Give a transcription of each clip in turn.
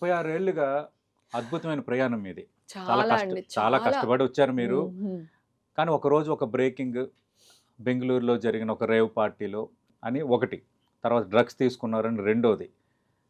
36 ఏళ్లుగా అద్భుతమైన ప్రయాణం మీది. చాలా అండి. చాలా చాలా. కష్టపడి వచ్చారు మీరు. హ్మ్. హ్మ్. కానీ ఒకరోజు ఒక బ్రేకింగ్ బెంగుళూరులో జరిగిన ఒక రేవ్ పార్టీలో అని ఒకటి. తర్వాత డ్రగ్స్ తీసుకున్నారని రెండోది.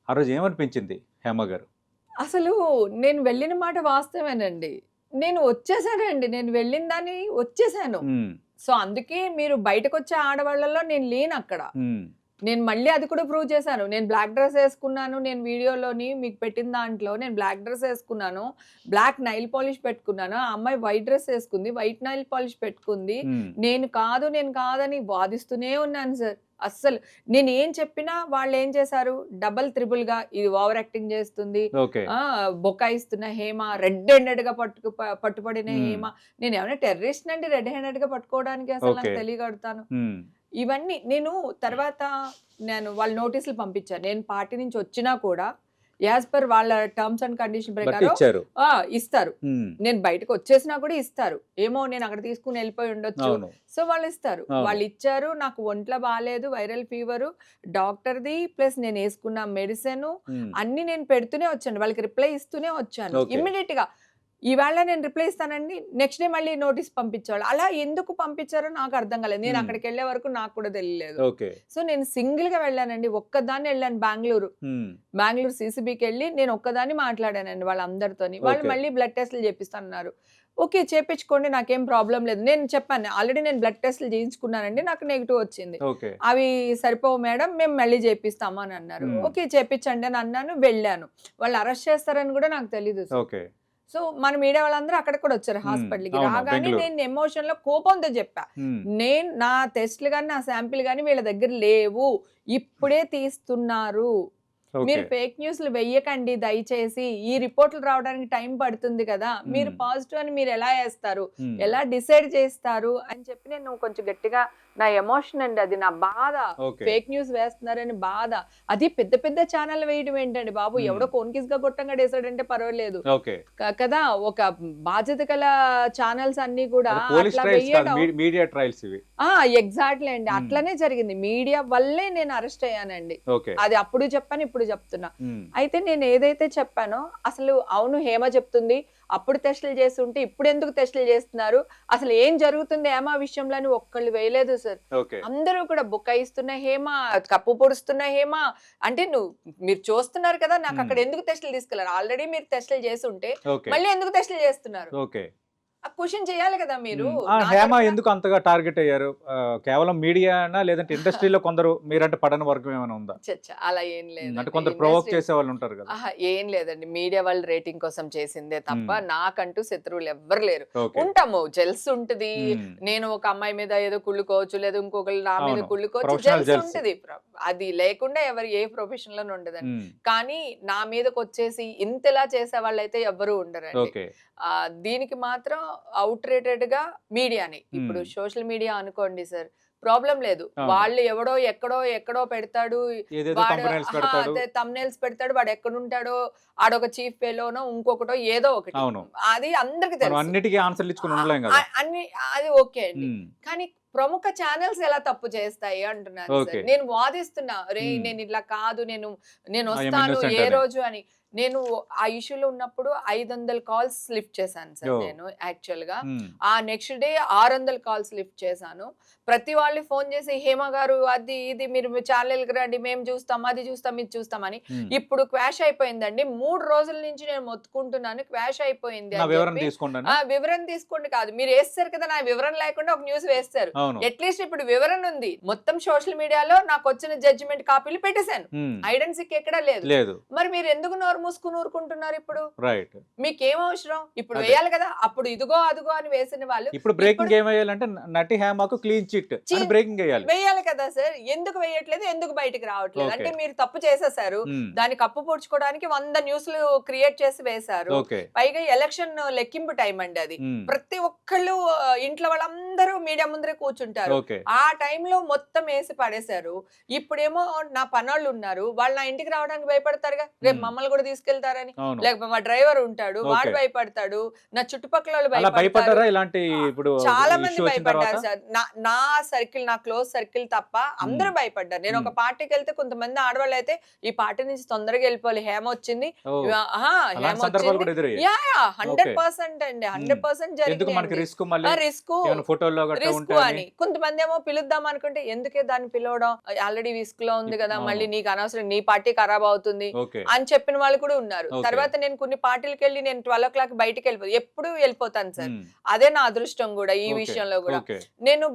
ఆ రోజు ఏమనిపించింది హేమ గారు? అసలు నేను వెళ్ళిన మాట వాస్తవేనండి. నేను వచ్చేసానండి. నేను వెళ్ళిన దాన్ని వచ్చేసాను. హ్మ్. సో, అందుకే మీరు బయటకొచ్చే ఆడవాళ్ళలో నేను లేనక్కడ. హ్మ్. నేను మళ్ళీ అది కూడా ప్రూవ్ చేశాను. నేను బ్లాక్ డ్రెస్ ఏసుకున్నాను. నేను వీడియోలోని మీకు పెట్టిన దాంట్లో నేను బ్లాక్ డ్రెస్ ఏసుకున్నాను. బ్లాక్ నైల్ పాలిష్ పెట్టుకున్నాను. ఆ అమ్మాయి వైట్ డ్రెస్ ఏసుకుంది. వైట్ నైల్ పాలిష్ పెట్టుకుంది. హ్మ్. నేను కాదని వాదిస్తూనే ఉన్నాను సార్. అస్సలు నేనేం చెప్పినా వాళ్ళేం చేశారు, డబుల్ త్రిబుల్‌గా ఇది ఓవర్ యాక్టింగ్ చేస్తుంది. ఓకే. బుకాయిస్తున్న హేమ, రెడ్ హ్యాండెడ్‌గా పట్టుబడిన హ్మ్. హేమ. నేనేమైనా టెర్రరిస్ట్‌నండి రెడ్ హ్యాండెడ్‌గా పట్టుకోవడానికి అసలు ఓకే. నాకు తెలియగడతాను. హ్మ్. ఇవన్నీ నేను తర్వాత వాళ్ళు నోటీసులు పంపించారు. నేను పార్టీ నుంచి వచ్చినా కూడా యాస్ పర్ వాళ్ళ టర్మ్స్ అండ్ కండిషన్ బట్ ప్రకారం ఇచ్చారు. ఇస్తారు. హ్మ్. నేను బయటకొచ్చేసినా కూడా ఇస్తారు. ఏమో నేను అక్కడ తీసుకొని ఎళ్ళిపోయి ఉండొచ్చు. అవును. సో, వాళ్ళిస్తారు. అవును. వాళ్ళిచ్చారు. నాకు ఒంట్లో బాలేదు. వైరల్ ఫీవరు, డాక్టర్‌ది ప్లస్ నేనేసుకున్న మెడిసిను హ్మ్. అన్నీ నేను పెడుతూనే వచ్చాను. వాళ్ళకి రిప్లై ఇస్తూనే వచ్చాను. ఓకే. ఇమ్మీడియేట్‌గా ఈవేళ నేను రిప్లై ఇస్తానండి. నెక్స్ట్ డే మళ్ళీ నోటీస్ పంపించేవాళ్ళు. అలా ఎందుకు పంపించారో నాకు అర్థం కాలేదు. నేను హ్మ్. అక్కడికెళ్ళే వరకు నాకు కూడా తెలియలేదు. ఓకే. సో, నేను సింగిల్‌గా వెళ్ళానండి. ఒక్కదాన్నే ఎళ్ళాను బెంగుళూరు. హ్మ్. బెంగుళూరు సీసీబీకెళ్ళి నేను ఒక్కదాన్ని మాట్లాడానండి వాళ్ళందరితోని. వాళ్ళు ఓకే. మళ్ళీ బ్లడ్ టెస్ట్‌లు చేపిస్తానన్నారు. ఓకే. చేపించుకోండి నాకేం ప్రాబ్లమ్ లేదు. నేను చెప్పాను. ఆల్రెడీ నేను బ్లడ్ టెస్ట్‌లు చేయించుకున్నానండి. నాకు నెగెటివ్ వచ్చింది. ఓకే. అవి సరిపోవు మేడం మేము మళ్ళీ చేపిస్తాము అని అన్నారు. హ్మ్. ఓకే. చేపించండి అని అన్నాను. వెళ్ళాను. వాళ్ళు అరెస్ట్ చేస్తారని కూడా నాకు తెలీదు సార్. ఓకే. సో, మన మీడియా వాళ్ళందరూ అక్కడికి కూడా వచ్చారు హ్మ్. హాస్పిటల్‌కి. అవును. రాగానే బెంగుళూరు. నేను ఎమోషన్‌లో కోపంతో చెప్పా. హ్మ్. నా టెస్ట్‌లు గాని, నా శాంపిల్ గాని వీళ్ళ దగ్గర లేవు. ఇప్పుడే తీస్తున్నారు. మీరు ఓకే. ఫేక్ న్యూస్‌లు వెయ్యకండి దయచేసి. ఈ రిపోర్ట్‌లు రావడానికి టైం పడుతుంది కదా! మీరు హ్మ్. పాజిటివ్ అని మీరెలా ఏస్తారు? హ్మ్. ఎలా డిసైడ్ చేస్తారు? అని చెప్పి నేను కొంచెం గట్టిగా నా ఎమోషన్ అండి అది. నా బాధ. ఓకే. ఫేక్ న్యూస్ వేస్తున్నారని బాధ. అది పెద్ద పెద్ద ఛానెల్ వేయడం ఏంటండి బాబు! హ్మ్. ఎవడో కోన్‌కిస్‌గా గొట్టంగాడేసాడంటే పర్వాలేదు. ఓకే. కదా! ఒక బాధ్యత గల ఛానెల్స్ అన్నీ కూడా అది పోలీస్ అట్లా ట్రయల్స్ కాదు. వెయ్యడం మీడియా ట్రయల్స్ ఇవి. ఆ! ఎగ్జాక్ట్‌లీ అండి. హ్మ్. అట్లనే జరిగింది. మీడియా వల్లే నేను అరెస్ట్ అయ్యానండి. ఓకే. అది అప్పుడు చెప్పాను, ఇప్పుడు చెప్తున్నా. హ్మ్. అయితే నేను ఏదైతే చెప్పానో అసలు అవును హేమ చెప్తుంది. అప్పుడు టెస్టులు చేసుంటే ఇప్పుడెందుకు టెస్టులు చేస్తున్నారు? అసలు ఏం జరుగుతుంది హేమ విషయంలో అని ఒక్కళ్ళు వేయలేదు సార్. ఓకే. అందరూ కూడా బుకాయిస్తున్న హేమ, కప్పు పొడుస్తున్న హేమ అంటే మీరు చూస్తున్నారు కదా! హ్మ్. నాకక్కడ ఎందుకు టెస్టులు తీసుకెళ్లారు? ఆల్రెడీ మీరు టెస్టులు చేసుంటే ఓకే. మళ్ళీ ఎందుకు టెస్టులు చేస్తున్నారు? ఓకే. ఆ క్వెషన్ చేయాలి కదా మీరు. ఆ నా హేమ తరపున ఎందుకు అంతగా టార్గెట్ అయ్యారు? కేవలం మీడియానా? లేదంటే ఇండస్ట్రీలో కొందరు మీరంటే పడని వర్గం ఏమైనా ఉందా? అలా ఏం అంటే లేదండి. కొందరు ప్రొవోక్ చేసేవాళ్ళు ఉంటారు కదా! ఏం లేదండి. మీడియా వాళ్ళు రేటింగ్ కోసం చేసిందే తప్ప, హ్మ్. నాకంటూ శత్రువులు ఎవ్వరు లేరు. ఓకే. ఉంటాము. జెల్స్ ఉంటది. హ్మ్. నేను ఒక అమ్మాయి మీద ఏదో కుళ్ళుకోవచ్చు, లేదా ఇంకొకళ్ళు నా మీద అవును. కుళ్ళుకోవచ్చు. Professional gels gels. ఉంటది. అది లేకుండా ఎవరు ఏ ప్రొఫెషన్‌లోనూ ఉండదండి. హ్మ్. కానీ నా మీదకొచ్చేసి ఇంతలా చేసేవాళ్ళైతే ఎవ్వరూ ఉండరండి. ఓకే. దీనికి మాత్రం ఔట్‌రేటెడ్‌గా మీడియానే. ఇప్పుడు హ్మ్. సోషల్ మీడియా అనుకోండి సార్. ప్రాబ్లమ్ లేదు. అవును. వాళ్ళు ఎవడో ఎక్కడో పెడతాడు. ఏదేదో వాడు థంబ్‌నెయిల్స్ పెడతాడు. అదే థంబ్‌నెయిల్స్ పెడతాడు. వాడెక్కడుంటాడో ఆడొక చీఫ్ ఫెలోనో, ఇంకొకటో ఏదో ఒకటి. అవును. అది అందరికి మనం తెలుసు. అన్నిటికి ఆన్సర్‌లు ఇచ్చుకొని ఆహ్, ఉండలేం గదా! అన్ని అది ఓకే అండి. హ్మ్. కానీ ప్రముఖ ఛానెల్స్ ఎలా తప్పు చేస్తాయి అంటున్నాను సార్. ఓకే. నేను వాదిస్తున్నా. "అరేయ్! హ్మ్. నేనిట్లా కాదు. ఐయామ్ నేనొస్తాను ఇన్నోసెంట్ ఏ అని. రోజు" అని. నేను ఆ ఇష్యూలో ఉన్నప్పుడు 500 కాల్స్ లిఫ్ట్ చేశాను సార్ ఓహ్! నేను యాక్చువల్‌గా. హ్మ్. ఆ నెక్స్ట్ డే 600 కాల్స్ లిఫ్ట్ చేశాను. ప్రతి వాళ్ళు ఫోను చేసి, "హేమ గారు అది ఇది మీరు మీ ఛానెల్‌కి రండి. మేము చూస్తాం, అది చూస్తాం, ఇది చూస్తాం" అని. హ్మ్. ఇప్పుడు క్వాష్ అయిపోయిందండి. 3 రోజుల నుంచి నేను మొత్తుకుంటున్నాను. క్వాష్ అయిపోయింది నా అని వివరణ చెప్పి. తీసుకోండనా? వివరణ తీసుకోండి కాదు. మీరేసేసారు కదా! నా వివరణ లేకుండా ఒక న్యూస్ వేసేసారు. అవును. అట్‌లీస్ట్ ఇప్పుడు వివరణ ఉంది. మొత్తం సోషల్ మీడియాలో నాకొచ్చిన జడ్జిమెంట్ కాపీలు పెట్టేసాను. హ్మ్. హైడ్ అండ్ సీక్ ఎక్కడా లేదు. లేదు. మరి మీరెందుకు నోరు మూసుకొని ఊరుకుంటున్నారిప్పుడు? రైట్. మీకేం అవసరం? ఇప్పుడు అదే. వేయాలి కదా! అప్పుడు ఇదిగో, అదిగో అని వేసిన వాళ్ళు ఇప్పుడు ఇప్పుడు బ్రేకింగ్ ఏమేయాలంటే నటి హేమకు క్లీన్ చిట్ చి అని బ్రేకింగ్ ఎయాలి. వెయ్యాలి కదా సార్! ఎందుకు వెయ్యట్లేదు? ఎందుకు బయటికి రావట్లేదు? ఓకే. అంటే మీరు తప్పు చేసేసారు. హ్మ్. దాన్ని కప్పిపుడుచుకోవడానికి 100 న్యూస్‌లు క్రియేట్ చేసి వేశారు. ఓకే. పైగా ఎలక్షన్ లెక్కింపు టైమ్ అండి అది. హ్మ్. ప్రతి ఒక్కళ్ళు ఇంట్లో వాళ్ళందరూ మీడియా ముందరే కూర్చుంటారు. ఓకే. ఆ టైంలో మొత్తం ఏసి పడేశారు. ఇప్పుడేమో నా పనోళ్ళున్నారు. వాళ్ళు నా ఇంటికి రావడానికి భయపడతారుగా. రేపు హ్మ్. మమ్మల్ని కూడా తీసుకెళ్తారని. అవును. లేకపోతే మా డ్రైవర్ ఉంటాడు, వాడు ఓకే. భయపడతాడు, నా చుట్టుపక్కల వాళ్ళు అలా భయపడతారు. భయపడ్డారా ఇలాంటి ఇప్పుడు చాలా మంది ఇష్యూ వచ్చిన భయపడ్డారు తర్వాత? సార్. నా సర్కిల్, నా క్లోజ్ సర్కిల్ తప్ప అందరూ భయపడ్డారు. నేను ఒక పార్టీకి వెళ్తే కొంతమంది ఆడవాళ్ళు అయితే ఈ పార్టీ నుంచి తొందరగా వెళ్ళిపోవాలి, హేమ వచ్చింది, ఓ, హేమ అలాంటి సందర్భాలు కూడా వచ్చింది. ఎదురయ్యాయి. యా 100% అండి, 100% ఎందుకు మనకి జరిగింది. రిస్క్ మళ్ళీ రిస్క్ ఏమైనా ఫోటోల్లో గట్రా రిస్క్ ఉంటే అని కొంతమంది ఏమో పిలుద్దాం అనుకుంటే ఎందుకే దాన్ని పిలవడం, ఆల్రెడీ రిస్క్ లో ఉంది కదా, అవును. మళ్ళీ నీకు అనవసరం, నీ పార్టీ ఖరాబ్ అవుతుంది ఓకే. అని చెప్పిన వాళ్ళు కూడా ఉన్నారు. ఓకే. తర్వాత నేను కొన్ని పార్టీలకు వెళ్ళి నేను 12 o'clock బయటికి వెళ్ళిపోతాను, ఎప్పుడు వెళ్ళిపోతాను సార్. ఉమ్, అదే నా అదృష్టం కూడా ఈ ఓకే. విషయంలో కూడా. ఓకే. నేను